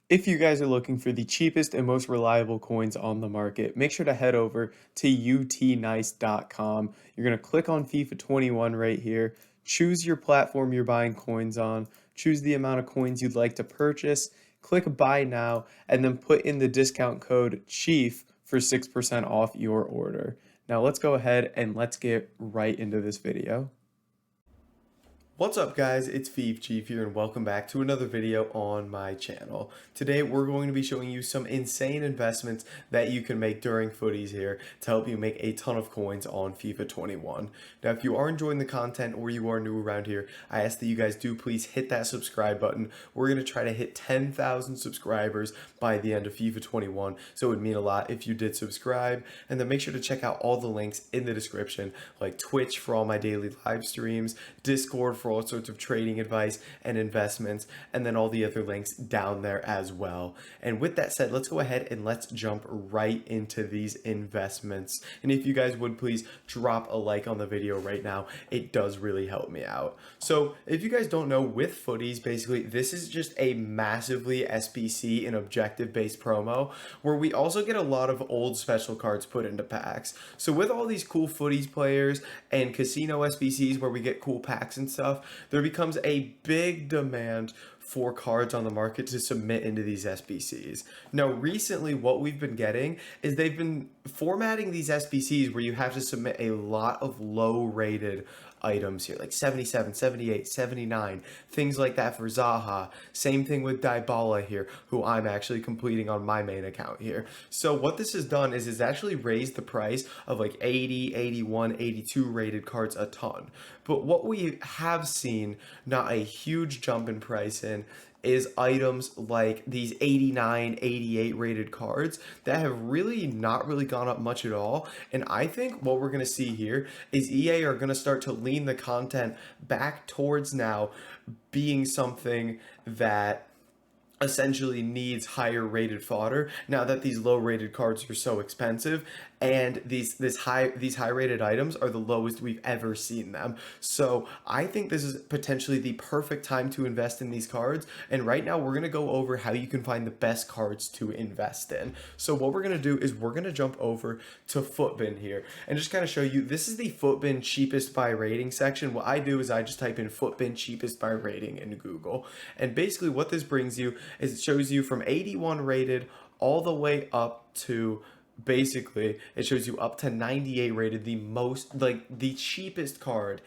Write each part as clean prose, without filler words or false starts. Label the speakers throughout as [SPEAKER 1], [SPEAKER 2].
[SPEAKER 1] If you guys are looking for the cheapest and most reliable coins on the market, make sure to head over to utnice.com. You're going to click on FIFA 21 right here, choose your platform you're buying coins on, choose the amount of coins you'd like to purchase, click buy now, and then put in the discount code CHIEF for 6% off your order. Now let's go ahead and let's get right into this video. What's up guys, it's Fifa Chief here and welcome back to another video on my channel. Today we're going to be showing you some insane investments that you can make during footies here to help you make a ton of coins on FIFA 21. Now if you are enjoying the content or you are new around here, I ask that you guys do please hit that subscribe button. We're going to try to hit 10,000 subscribers by the end of FIFA 21, so it would mean a lot if you did subscribe. And then make sure to check out all the links in the description, like Twitch for all my daily live streams, Discord for all sorts of trading advice and investments, and then all the other links down there as well. And with that said, let's go ahead and let's jump right into these investments. And if you guys would please drop a like on the video right now, it does really help me out. So if you guys don't know, with footies, basically this is just a massively SBC and objective based promo where we also get a lot of old special cards put into packs. So with all these cool footies players and casino SBCs where we get cool packs and stuff, there becomes a big demand for cards on the market to submit into these SBCs. Now, recently, what we've been getting is they've been formatting these SBCs where you have to submit a lot of low-rated items here, like 77, 78, 79, things like that for Zaha. Same thing with Dybala here, who I'm actually completing on my main account here. So what this has done is it's actually raised the price of like 80, 81, 82 rated cards a ton. But what we have seen, not a huge jump in price in, is items like these 89, 88 rated cards that have really not really gone up much at all. And I think what we're going to see here is EA are going to start to lean the content back towards now being something that essentially needs higher rated fodder now that these low rated cards are so expensive, and these high rated items are the lowest we've ever seen them. So I think this is potentially the perfect time to invest in these cards, and right now we're going to go over how you can find the best cards to invest in. So what we're going to do is we're going to jump over to Footbin here and just kind of show you, this is the Footbin cheapest by rating section. What I do is I just type in Footbin cheapest by rating in Google, and basically what this brings you is it shows you from 81 rated all the way up to, basically it shows you up to 98 rated, the most, like the cheapest card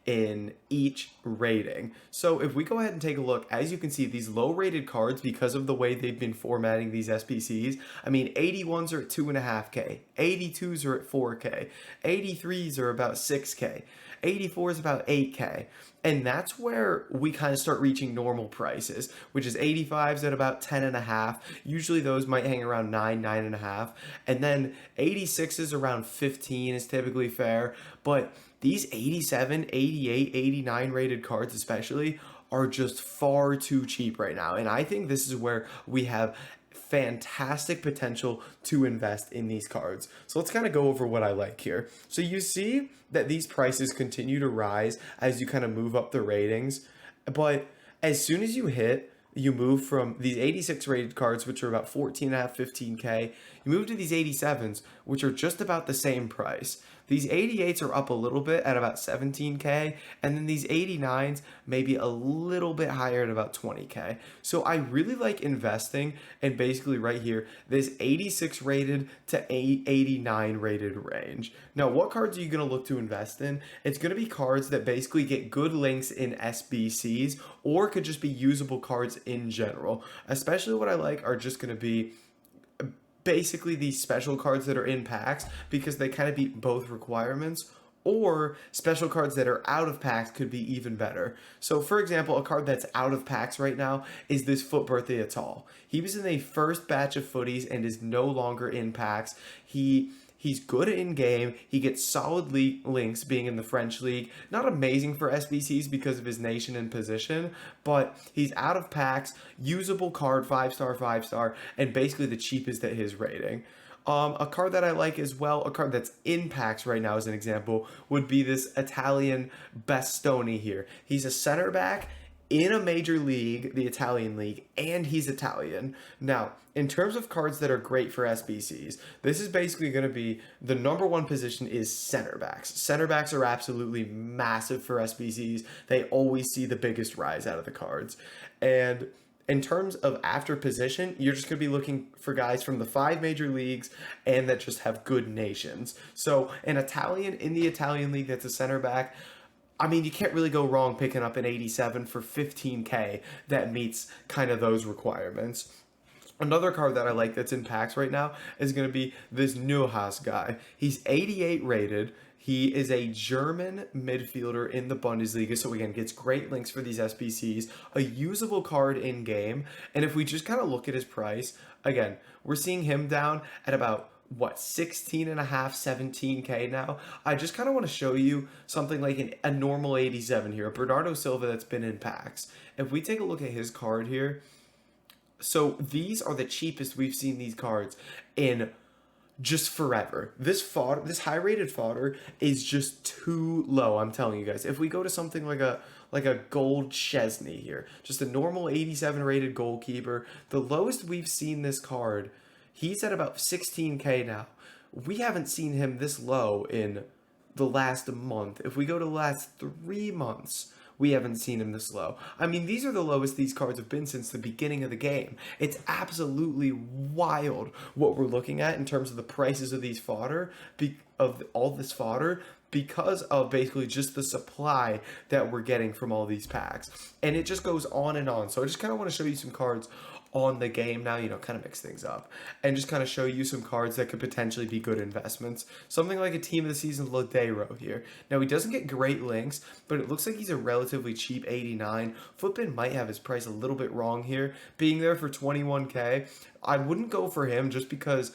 [SPEAKER 1] in each rating. So if we go ahead and take a look, as you can see, these low rated cards, because of the way they've been formatting these SBCs, I mean 81s are at 2.5k, 82s are at 4k, 83s are about 6k, 84 is about 8k. And that's where we kind of start reaching normal prices, which is 85s at about 10.5. Usually those might hang around 9, 9.5. And then 86s around 15 is typically fair. But these 87, 88, 89 rated cards especially are just far too cheap right now. And I think this is where we have fantastic potential to invest in these cards. So let's kind of go over what I like here. So you see that these prices continue to rise as you kind of move up the ratings, but as soon as you move from these 86 rated cards, which are about 14.5, 15k, you move to these 87s, which are just about the same price. These 88s are up a little bit at about 17k, and then these 89s maybe a little bit higher at about 20k. So I really like investing in basically right here, this 86 rated to 89 rated range. Now, what cards are you going to look to invest in? It's going to be cards that basically get good links in SBCs, or could just be usable cards in general. Especially what I like are just going to be basically these special cards that are in packs, because they kind of beat both requirements, or special cards that are out of packs could be even better. So for example, a card that's out of packs right now is this Foot Birthday at all. He was in the first batch of footies and is no longer in packs. He's good in game. He gets solid links being in the French league. Not amazing for SBCs because of his nation and position, but he's out of packs, usable card, 5-star, 5-star, and basically the cheapest at his rating. A card that I like as well, a card that's in packs right now as an example, would be this Italian Bastoni here. He's a center back in a major league, the Italian league, and he's Italian. Now, in terms of cards that are great for SBCs, this is basically going to be the number one position is center backs. Center backs are absolutely massive for SBCs. They always see the biggest rise out of the cards. And in terms of after position, you're just going to be looking for guys from the 5 major leagues and that just have good nations. So an Italian in the Italian league that's a center back, I mean, you can't really go wrong picking up an 87 for 15K that meets kind of those requirements. Another card that I like that's in packs right now is going to be this Neuhaus guy. He's 88 rated. He is a German midfielder in the Bundesliga, so again, gets great links for these SBCs, a usable card in game, and if we just kind of look at his price, again, we're seeing him down at about, what, 16 and a half, 17K now. I just kind of want to show you something like a normal 87 here, a Bernardo Silva that's been in packs. If we take a look at his card here, so these are the cheapest we've seen these cards in just forever. This high rated fodder is just too low. I'm telling you guys. If we go to something like a gold Chesney here, just a normal 87 rated goalkeeper, the lowest we've seen this card, he's at about 16K now. We haven't seen him this low in the last month. If we go to the last 3 months, we haven't seen him this low. I mean, these are the lowest these cards have been since the beginning of the game. It's absolutely wild what we're looking at in terms of the prices of these fodder, of all this fodder, because of basically just the supply that we're getting from all these packs. And it just goes on and on. So I just kind of want to show you some cards on the game now, kind of mix things up and just kind of show you some cards that could potentially be good investments. Something like a team of the season Lodeiro here. Now, he doesn't get great links, but it looks like he's a relatively cheap 89. Footbin might have his price a little bit wrong here, being there for 21K. I wouldn't go for him just because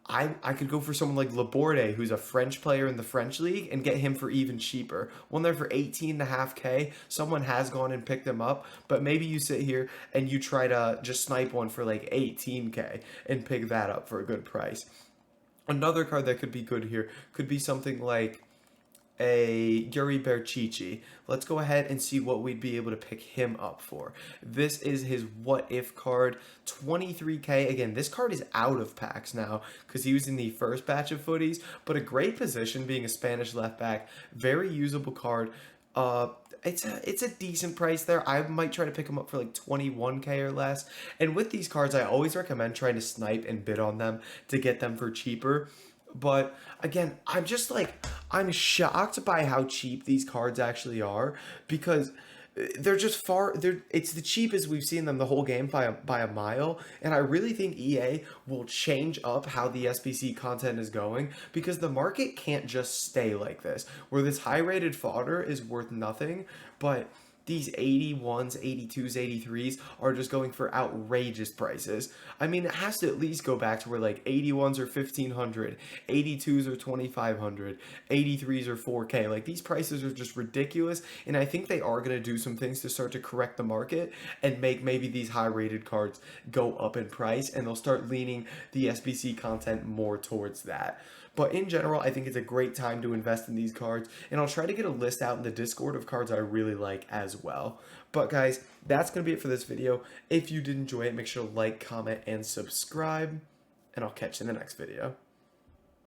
[SPEAKER 1] I could go for someone like Laborde, who's a French player in the French league, and get him for even cheaper. One there for 18.5K. Someone has gone and picked him up, but maybe you sit here and you try to just snipe one for like 18K and pick that up for a good price. Another card that could be good here could be something like a Yuri Berchichi. Let's go ahead and see what we'd be able to pick him up for. This is his What If card, 23K. Again, this card is out of packs now because he was in the first batch of footies, but a great position being a Spanish left back. Very usable card. It's a decent price there. I might try to pick them up for like 21K or less. And with these cards, I always recommend trying to snipe and bid on them to get them for cheaper. But again, I'm shocked by how cheap these cards actually are, because they're just it's the cheapest we've seen them the whole game by a mile. And I really think EA will change up how the SBC content is going, because the market can't just stay like this, where this high rated fodder is worth nothing, but these 81s, 82s, 83s are just going for outrageous prices. I mean, it has to at least go back to where like 81s are 1,500, 82s are 2,500, 83s are 4K. Like, these prices are just ridiculous, and I think they are going to do some things to start to correct the market and make maybe these high-rated cards go up in price, and they'll start leaning the SBC content more towards that. But in general, I think it's a great time to invest in these cards, and I'll try to get a list out in the Discord of cards I really like as well. But guys, that's going to be it for this video. If you did enjoy it, make sure to like, comment, and subscribe, and I'll catch you in the next video.